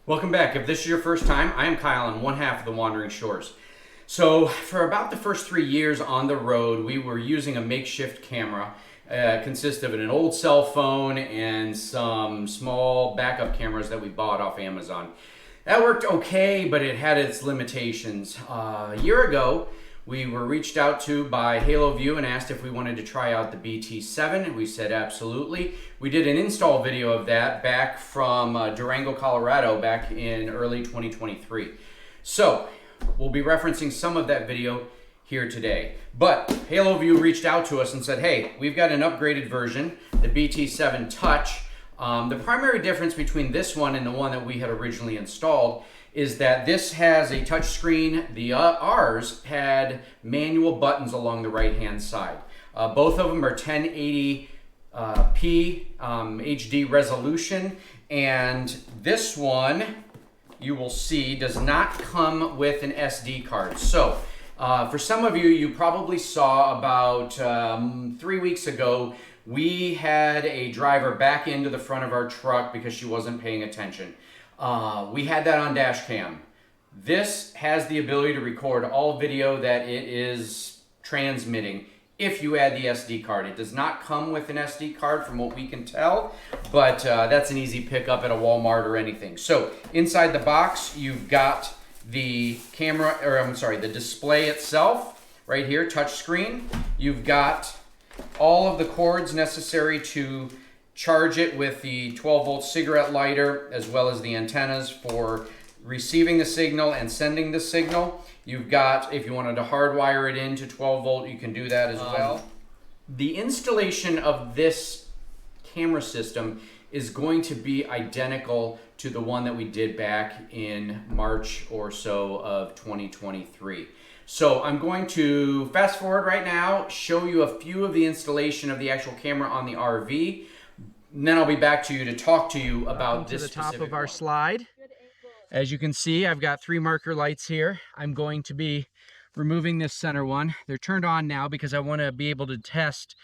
Welcome back. If this is your first time, I am Kyle and one half of the Wandering Shores. So for about the first 3 years on the road, we were using a makeshift camera. Consists of an old cell phone and some small backup cameras that we bought off Amazon. That worked okay, but it had its limitations. A year ago, we were reached out to by Haloview and asked if we wanted to try out the BT7, and we said absolutely. We did an install video of that back from Durango, Colorado, back in early 2023. So we'll be referencing some of that video here today. But Haloview reached out to us and said, hey, we've got an upgraded version, the BT7 Touch. The primary difference between this one and the one that we had originally installed is that this has a touch screen. The ours had manual buttons along the right hand side. Both of them are 1080p HD resolution, and this one, you will see, does not come with an SD card. So for some of you, you probably saw about 3 weeks ago, we had a driver back into the front of our truck because she wasn't paying attention. We had that on dash cam. This has the ability to record all video that it is transmitting if you add the SD card. It does not come with an SD card from what we can tell, but that's an easy pickup at a Walmart or anything. So inside the box, you've got the camera, or I'm sorry, the display itself right here, touch screen. You've got all of the cords necessary to charge it with the 12-volt cigarette lighter, as well as the antennas for receiving the signal and sending the signal. You've got, if you wanted to hardwire it into 12-volt, you can do that as well. The installation of this camera system is going to be identical to the one that we did back in March or so of 2023. So I'm going to fast forward right now, show you a few of the installation of the actual camera on the RV, and then I'll be back to you to talk to you about this specific one. To the top of our slide. As you can see, I've got 3 marker lights here. I'm going to be removing this center one. They're turned on now because I want to be able to test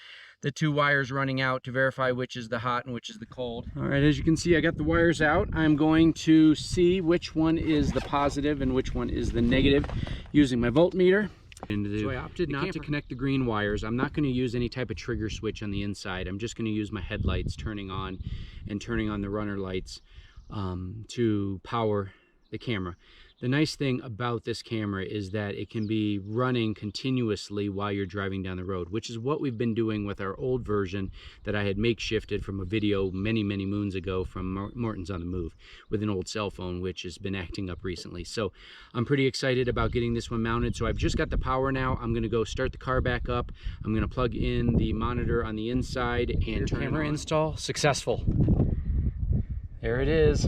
the 2 wires running out to verify which is the hot and which is the cold. All right, as you can see, I got the wires out. I'm going to see which one is the positive and which one is the negative using my voltmeter. So I opted not to connect the green wires. I'm not going to use any type of trigger switch on the inside. I'm just going to use my headlights turning on and turning on the runner lights to power the camera. The nice thing about this camera is that it can be running continuously while you're driving down the road, which is what we've been doing with our old version that I had makeshifted from a video many moons ago from Morton's on the Move with an old cell phone, which has been acting up recently. So I'm pretty excited about getting this one mounted. So I've just got the power now. I'm going to go start the car back up. I'm going to plug in the monitor on the inside and turn camera install successful. There it is.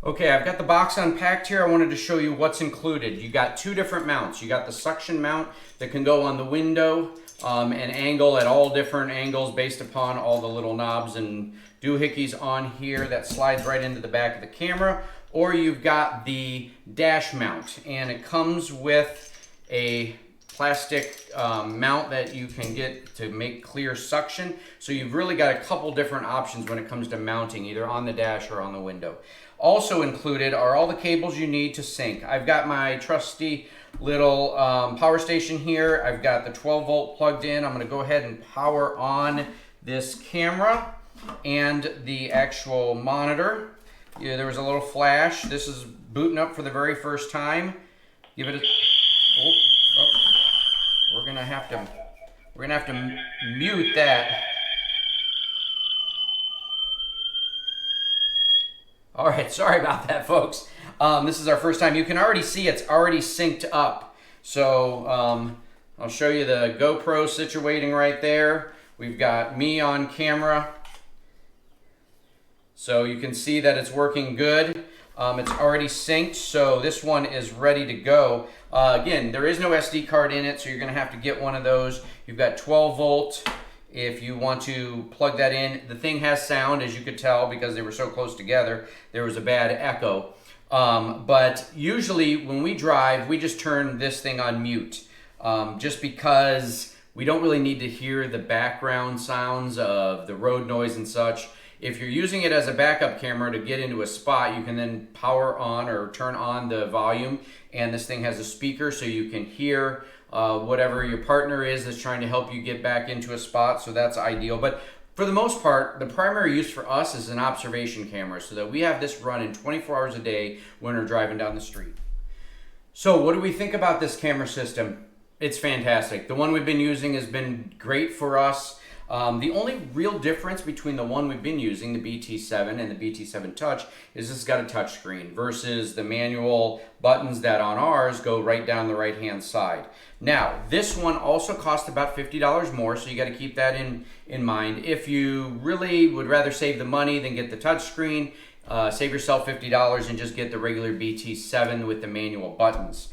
Okay, I've got the box unpacked here. I wanted to show you what's included. You got 2 different mounts. You got the suction mount that can go on the window and angle at all different angles based upon all the little knobs and doohickeys on here that slides right into the back of the camera. Or you've got the dash mount, and it comes with a plastic mount that you can get to make clear suction. So you've really got a couple different options when it comes to mounting, either on the dash or on the window. Also included are all the cables you need to sync. I've got my trusty little power station here. I've got the 12-volt plugged in. I'm going to go ahead and power on this camera and the actual monitor. Yeah, there was a little flash. This is booting up for the very first time. Give it a... We're gonna have to mute that. All right, sorry about that, folks. This is our first time. You can already see it's already synced up. So I'll show you the GoPro situating right there. We've got me on camera. So you can see that it's working good. It's already synced, so this one is ready to go. Again, there is no SD card in it, so you're going to have to get one of those. You've got 12 volt if you want to plug that in. The thing has sound, as you could tell, because they were so close together. There was a bad echo. But usually when we drive, we just turn this thing on mute, just because we don't really need to hear the background sounds of the road noise and such. If you're using it as a backup camera to get into a spot, you can then power on or turn on the volume, and this thing has a speaker so you can hear whatever your partner is that's trying to help you get back into a spot, so that's ideal. But for the most part, the primary use for us is an observation camera, so that we have this running 24 hours a day when we're driving down the street. So what do we think about this camera system? It's fantastic. The one we've been using has been great for us. The only real difference between the one we've been using, the BT7 and the BT7 Touch, is it's got a touch screen versus the manual buttons that on ours go right down the right hand side. Now, this one also costs about $50 more, so you got to keep that in mind. If you really would rather save the money than get the touch screen, save yourself $50 and just get the regular BT7 with the manual buttons.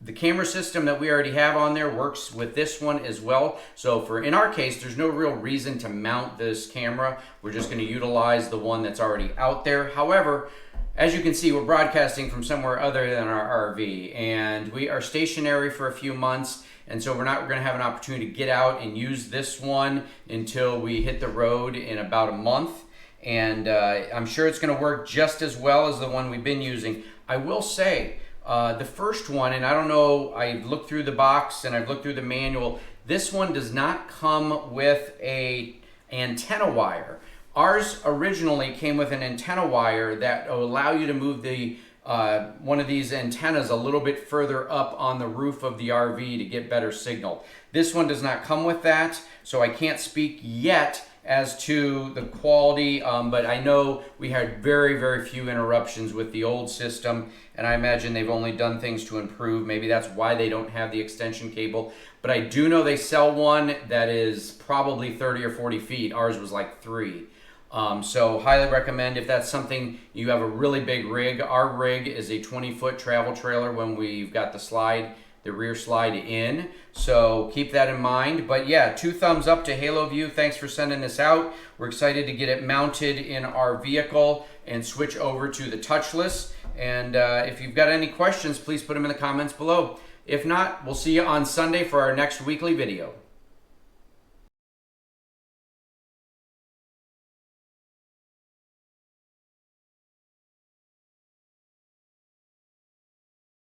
The camera system that we already have on there works with this one as well. So in our case, there's no real reason to mount this camera. We're just going to utilize the one that's already out there. However, as you can see, we're broadcasting from somewhere other than our RV, and we are stationary for a few months, and so we're going to have an opportunity to get out and use this one until we hit the road in about a month. And I'm sure it's going to work just as well as the one we've been using. I will say, the first one, and I don't know, I've looked through the box and I've looked through the manual, this one does not come with a antenna wire. Ours originally came with an antenna wire that will allow you to move the one of these antennas a little bit further up on the roof of the RV to get better signal. This one does not come with that, so I can't speak yet as to the quality, but I know we had very, very few interruptions with the old system, and I imagine they've only done things to improve. Maybe that's why they don't have the extension cable, but I do know they sell one that is probably 30 or 40 feet. Ours was like 3. So highly recommend if that's something, you have a really big rig. Our rig is a 20-foot travel trailer when we've got the rear slide in, so keep that in mind. But yeah, 2 thumbs up to Haloview. Thanks for sending this out. We're excited to get it mounted in our vehicle and switch over to the touchless. And if you've got any questions, please put them in the comments below. If not, we'll see you on Sunday for our next weekly video.